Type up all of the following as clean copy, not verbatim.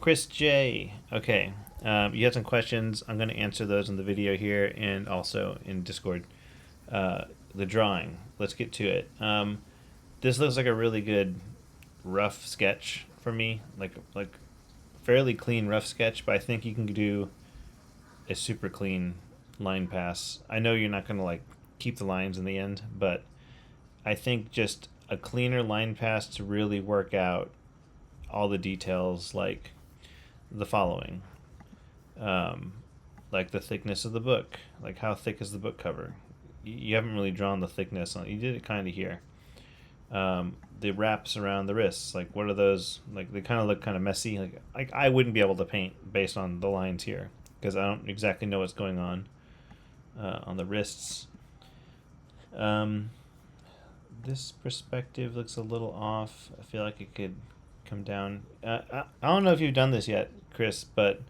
Chris J. Okay. You had some questions. I'm going to answer those in the video here and also in Discord. The drawing. Let's get to it. This looks like a really good rough sketch for me. Like fairly clean rough sketch, but I think you can do a super clean line pass. I know you're not going to like keep the lines in the end, but I think just a cleaner line pass to really work out all the details, like the following. Like the thickness of the book. Like how thick is the book cover? You haven't really drawn the thickness on. You did it kind of here. The wraps around the wrists. Like what are those? Like they kind of look kind of messy. Like I wouldn't be able to paint based on the lines here because I don't exactly know what's going on the wrists. This perspective looks a little off. I feel like it could come down. I don't know if you've done this yet, Chris, but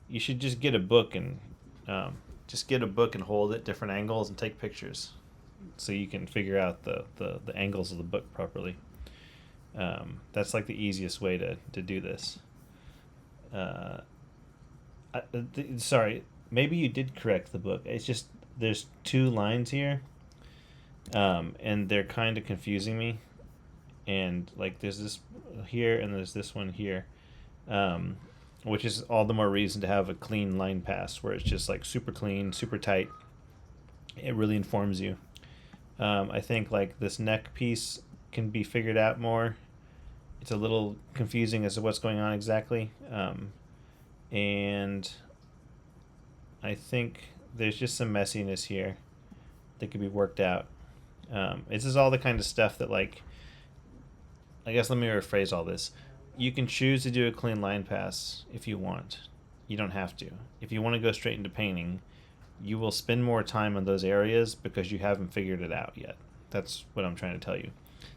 you should just get a book and hold it different angles and take pictures so you can figure out the angles of the book properly. That's like the easiest way to do this. Sorry, maybe you did correct the book. It's just there's two lines here, and they're kind of confusing me. And like there's this here and there's this one here, which is all the more reason to have a clean line pass where it's just like super clean, super tight. It really informs you. I think like this neck piece can be figured out more. It's a little confusing as to what's going on exactly. And I think there's just some messiness here that could be worked out. This is all the kind of stuff that like, I guess let me rephrase all this. You can choose to do a clean line pass if you want. You don't have to. If you want to go straight into painting, you will spend more time on those areas because you haven't figured it out yet. That's what I'm trying to tell you.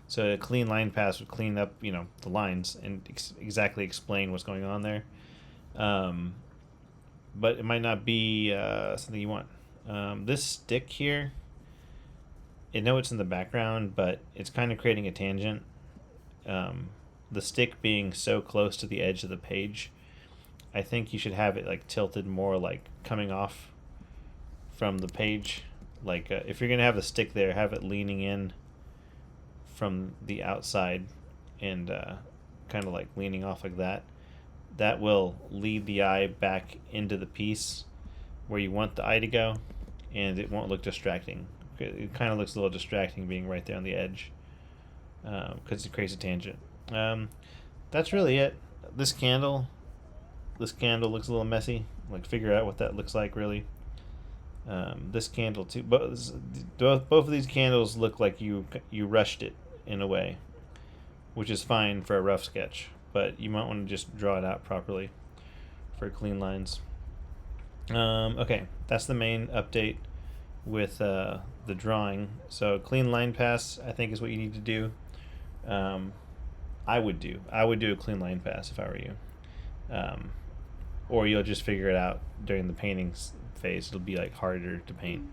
So a clean line pass would clean up, the lines and exactly explain what's going on there. But it might not be something you want. This stick here, I know it's in the background, but it's kind of creating a tangent. The stick being so close to the edge of the page, I think you should have it like tilted more, like coming off from the page. Like if you're gonna have the stick there, have it leaning in from the outside and kind of like leaning off like that. That will lead the eye back into the piece where you want the eye to go, and it won't look distracting. It kind of looks a little distracting being right there on the edge because it creates a tangent. That's really it. This candle looks a little messy. Like figure out what that looks like really. This candle too. Both of these candles look like you rushed it in a way, which is fine for a rough sketch. But you might want to just draw it out properly for clean lines. Okay, that's the main update with the drawing. So clean line pass, I think, is what you need to do. I would do a clean line pass if I were you. Or you'll just figure it out during the painting phase. It'll be like harder to paint.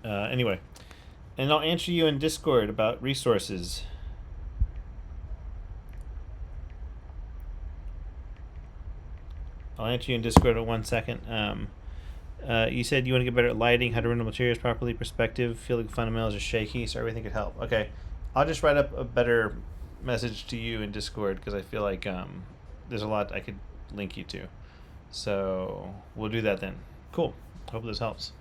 Anyway, and I'll answer you in Discord about resources. I'll answer you in Discord in 1 second. You said you want to get better at lighting, how to render materials properly, perspective, feeling fundamentals are shaky, so everything could help. Okay, I'll just write up a better message to you in Discord because I feel like there's a lot I could link you to. So we'll do that then. Cool. Hope this helps.